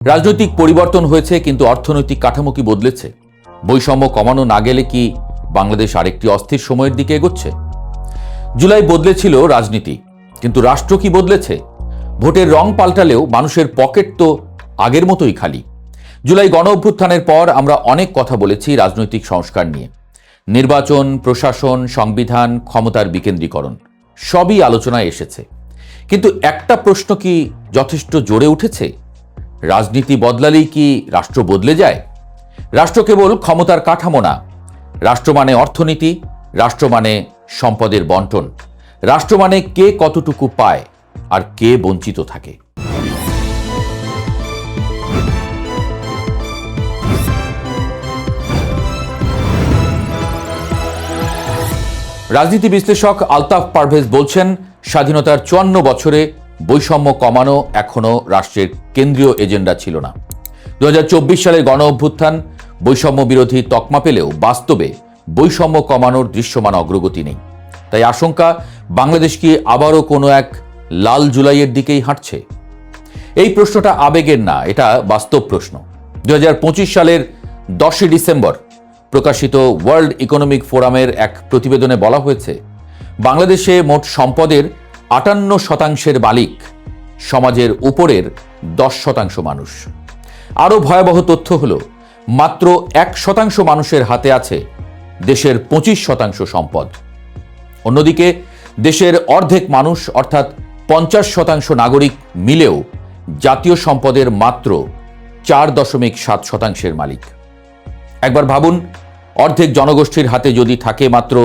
রাজনৈতিক পরিবর্তন হয়েছে, কিন্তু অর্থনৈতিক কাঠামো কি বদলেছে? বৈষম্য কমানো না গেলে কি বাংলাদেশ আরেকটি অস্থির সময়ের দিকে এগোচ্ছে? জুলাই বদলেছিল রাজনীতি, কিন্তু রাষ্ট্র কি বদলেছে? ভোটের রং পাল্টালেও মানুষের পকেট তো আগের মতোই খালি। জুলাই গণ অভ্যুত্থানের পর আমরা অনেক কথা বলেছি রাজনৈতিক সংস্কার নিয়ে। নির্বাচন, প্রশাসন, সংবিধান, ক্ষমতার বিকেন্দ্রীকরণ সবই আলোচনায় এসেছে। কিন্তু একটা প্রশ্ন কি যথেষ্ট জোরে উঠেছে? রাজনীতি বদলালেই কি রাষ্ট্র বদলে যায়? রাষ্ট্র কেবল ক্ষমতার কাঠামো না। রাষ্ট্র মানে অর্থনীতি, রাষ্ট্র মানে সম্পদের বন্টন, রাষ্ট্র মানে কে কতটুকু পায় আর কে বঞ্চিত থাকে। রাজনীতি বিশ্লেষক আলতাফ পারভেজ বলছেন, স্বাধীনতার ৫৪ বছরে বৈষম্য কমানো এখনো রাষ্ট্রের কেন্দ্রীয় এজেন্ডা ছিল না। ২০২৪ সালের গণ অভ্যুত্থান বৈষম্য বিরোধী তকমা পেলেও বাস্তবে বৈষম্য কমানোর দৃশ্যমান অগ্রগতি নেই। তাই আশঙ্কা, বাংলাদেশ কি আবারও কোনো এক লাল জুলাইয়ের দিকেই হাঁটছে? এই প্রশ্নটা আবেগের না, এটা বাস্তব প্রশ্ন। ২০২৫ সালের ১০ ডিসেম্বর প্রকাশিত ওয়ার্ল্ড ইকোনমিক ফোরামের এক প্রতিবেদনে বলা হয়েছে, বাংলাদেশে মোট সম্পদের ৫৮% মালিক সমাজের উপরের ১০% মানুষ। আরও ভয়াবহ তথ্য হল, মাত্র ১% মানুষের হাতে আছে দেশের ২৫% সম্পদ। অন্যদিকে দেশের অর্ধেক মানুষ অর্থাৎ ৫০% নাগরিক মিলেও জাতীয় সম্পদের মাত্র ৪.৭% মালিক। একবার ভাবুন, অর্ধেক জনগোষ্ঠীর হাতে যদি থাকে মাত্র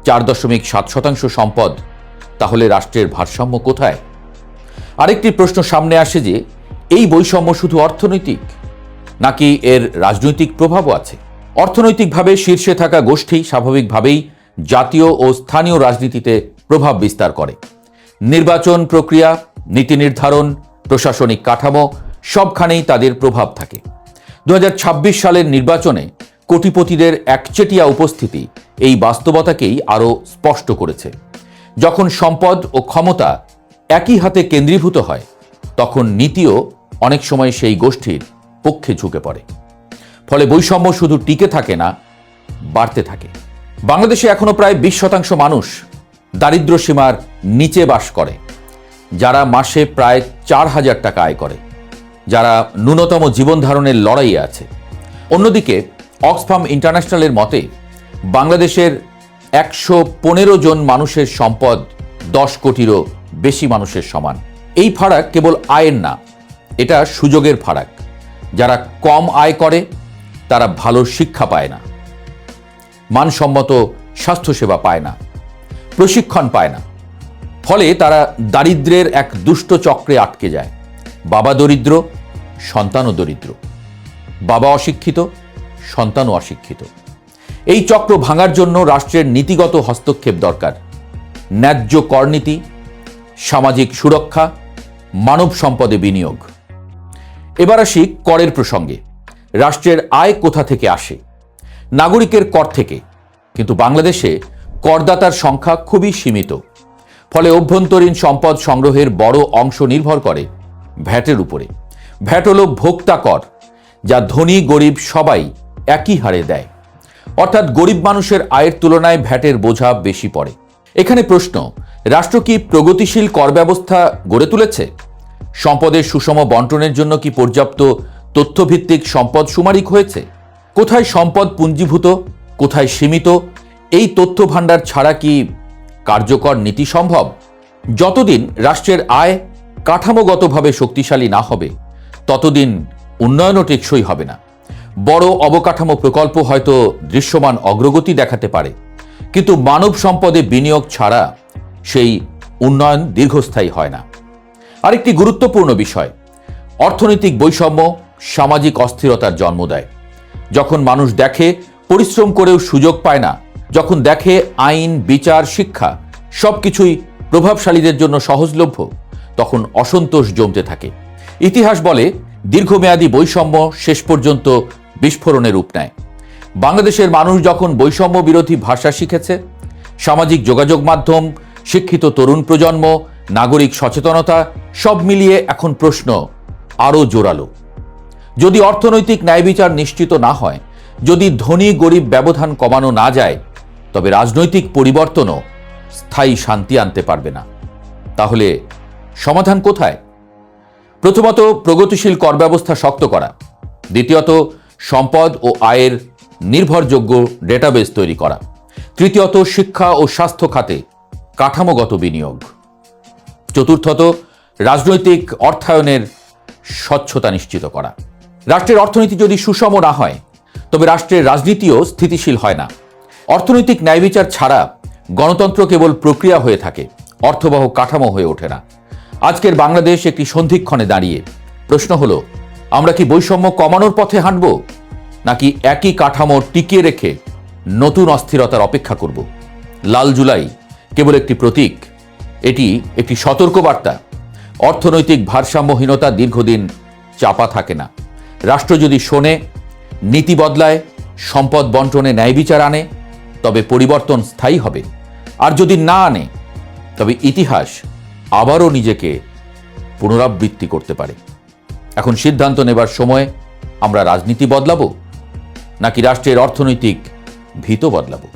৪.৭% সম্পদ, তাহলে রাষ্ট্রের ভারসাম্য কোথায়? আরেকটি প্রশ্ন সামনে আসে যে, এই বৈষম্য শুধু অর্থনৈতিক নাকি এর রাজনৈতিক প্রভাবও আছে? অর্থনৈতিকভাবে শীর্ষে থাকা গোষ্ঠী স্বাভাবিকভাবেই জাতীয় ও স্থানীয় রাজনীতিতে প্রভাব বিস্তার করে। নির্বাচন প্রক্রিয়া, নীতি নির্ধারণ, প্রশাসনিক কাঠামো সবখানেই তাদের প্রভাব থাকে। ২০২৬ সালের নির্বাচনে কোটিপতিদের একচেটিয়া উপস্থিতি এই বাস্তবতাকেই আরও স্পষ্ট করেছে। যখন সম্পদ ও ক্ষমতা একই হাতে কেন্দ্রীভূত হয়, তখন নীতিও অনেক সময় সেই গোষ্ঠীর পক্ষে ঝুঁকে পড়ে। ফলে বৈষম্য শুধু টিকে থাকে না, বাড়তে থাকে। বাংলাদেশে এখনো প্রায় ২০% মানুষ দারিদ্র্য সীমার নিচে বাস করে, যারা মাসে প্রায় ৪,০০০ টাকা আয় করে, যারা ন্যূনতম জীবন ধারণের লড়াইয়ে আছে। অন্যদিকে অক্সফাম ইন্টারন্যাশনালের মতে, বাংলাদেশের ১১৫ জন মানুষের সম্পদ ১০ কোটিরও বেশি মানুষের সমান। এই ফারাক কেবল আয়ের না, এটা সুযোগের ফারাক। যারা কম আয় করে তারা ভালো শিক্ষা পায় না, মানসম্মত স্বাস্থ্যসেবা পায় না, প্রশিক্ষণ পায় না। ফলে তারা দারিদ্র্যের এক দুষ্ট চক্রে আটকে যায়। বাবা দরিদ্র, সন্তানও দরিদ্র, বাবা অশিক্ষিত, সন্তানও অশিক্ষিত। এই চক্র ভাঙার জন্য রাষ্ট্রের নীতিগত হস্তক্ষেপ দরকার। ন্যায্য করনীতি, সামাজিক সুরক্ষা, মানব সম্পদে বিনিয়োগ। এবার আসি করের প্রসঙ্গে। রাষ্ট্রের আয় কোথা থেকে আসে? নাগরিকের কর থেকে। কিন্তু বাংলাদেশে করদাতার সংখ্যা খুবই সীমিত। ফলে অভ্যন্তরীণ সম্পদ সংগ্রহের বড় অংশ নির্ভর করে ভ্যাটের উপরে। ভ্যাট হল ভোক্তা কর, যা ধনী গরিব সবাই একই হারে দেয়। অর্থাৎ গরিব মানুষের আয়ের তুলনায় ভ্যাটের বোঝা বেশি পড়ে। এখানে প্রশ্ন, রাষ্ট্র কি প্রগতিশীল কর ব্যবস্থা গড়ে তুলেছে? সম্পদের সুষম বন্টনের জন্য কি পর্যাপ্ত তথ্যভিত্তিক সম্পদ সুমারিক হয়েছে? কোথায় সম্পদ পুঞ্জীভূত, কোথায় সীমিত, এই তথ্য ভাণ্ডার ছাড়া কি কার্যকর নীতি সম্ভব? যতদিন রাষ্ট্রের আয় কাঠামোগতভাবে শক্তিশালী না হবে, ততদিন উন্নয়নও টেকসই হবে না। বড় অবকাঠামো প্রকল্প হয়তো দৃশ্যমান অগ্রগতি দেখাতে পারে, কিন্তু মানব সম্পদে বিনিয়োগ ছাড়া সেই উন্নয়ন দীর্ঘস্থায়ী হয় না। আরেকটি গুরুত্বপূর্ণ বিষয়, অর্থনৈতিক বৈষম্য সামাজিক অস্থিরতার জন্ম দেয়। যখন মানুষ দেখে পরিশ্রম করেও সুযোগ পায় না, যখন দেখে আইন, বিচার, শিক্ষা সবকিছুই প্রভাবশালীদের জন্য সহজলভ্য, তখন অসন্তোষ জমতে থাকে। ইতিহাস বলে, দীর্ঘমেয়াদী বৈষম্য শেষ পর্যন্ত বিস্ফোরণের রূপ নেয়। বাংলাদেশের মানুষ যখন বৈষম্য বিরোধী ভাষা শিখেছে, সামাজিক যোগাযোগ মাধ্যম, শিক্ষিত তরুণ প্রজন্ম, নাগরিক সচেতনতা সব মিলিয়ে এখন প্রশ্ন আরও জোরালো, যদি অর্থনৈতিক ন্যায় বিচার নিশ্চিত না হয়, যদি ধনী গরিব ব্যবধান কমানো না যায়, তবে রাজনৈতিক পরিবর্তনও স্থায়ী শান্তি আনতে পারবে না। তাহলে সমাধান কোথায়? প্রথমত, প্রগতিশীল কর ব্যবস্থা শক্ত করা। দ্বিতীয়ত, সম্পদ ও আয়ের নির্ভরযোগ্য ডেটাবেস তৈরি করা। তৃতীয়ত, শিক্ষা ও স্বাস্থ্য খাতে কাঠামোগত বিনিয়োগ। চতুর্থত, রাজনৈতিক অর্থায়নের স্বচ্ছতা নিশ্চিত করা। রাষ্ট্রের অর্থনীতি যদি সুষম না হয়, তবে রাষ্ট্রের রাজনীতিও স্থিতিশীল হয় না। অর্থনৈতিক ন্যায় বিচার ছাড়া গণতন্ত্র কেবল প্রক্রিয়া হয়ে থাকে, অর্থবহ কাঠামো হয়ে ওঠে না। আজকের বাংলাদেশ একটি সন্ধিক্ষণে দাঁড়িয়ে। প্রশ্ন হলো, আমরা কি বৈষম্য কমানোর পথে হাঁটব, নাকি একই কাঠামো টিকিয়ে রেখে নতুন অস্থিরতার অপেক্ষা করব? লাল জুলাই কেবল একটি প্রতীক, এটি একটি সতর্কবার্তা। অর্থনৈতিক ভারসাম্যহীনতা দীর্ঘদিন চাপা থাকে না। রাষ্ট্র যদি শোনে, নীতি বদলায়, সম্পদ বন্টনে ন্যায় বিচার আনে, তবে পরিবর্তন স্থায়ী হবে। আর যদি না আনে, তবে ইতিহাস আবারও নিজেকে পুনরাবৃত্তি করতে পারে। এখন সিদ্ধান্ত নেবার সময়, আমরা রাজনীতি বদলাবো নাকি রাষ্ট্রের অর্থনৈতিক ভিত বদলাবো?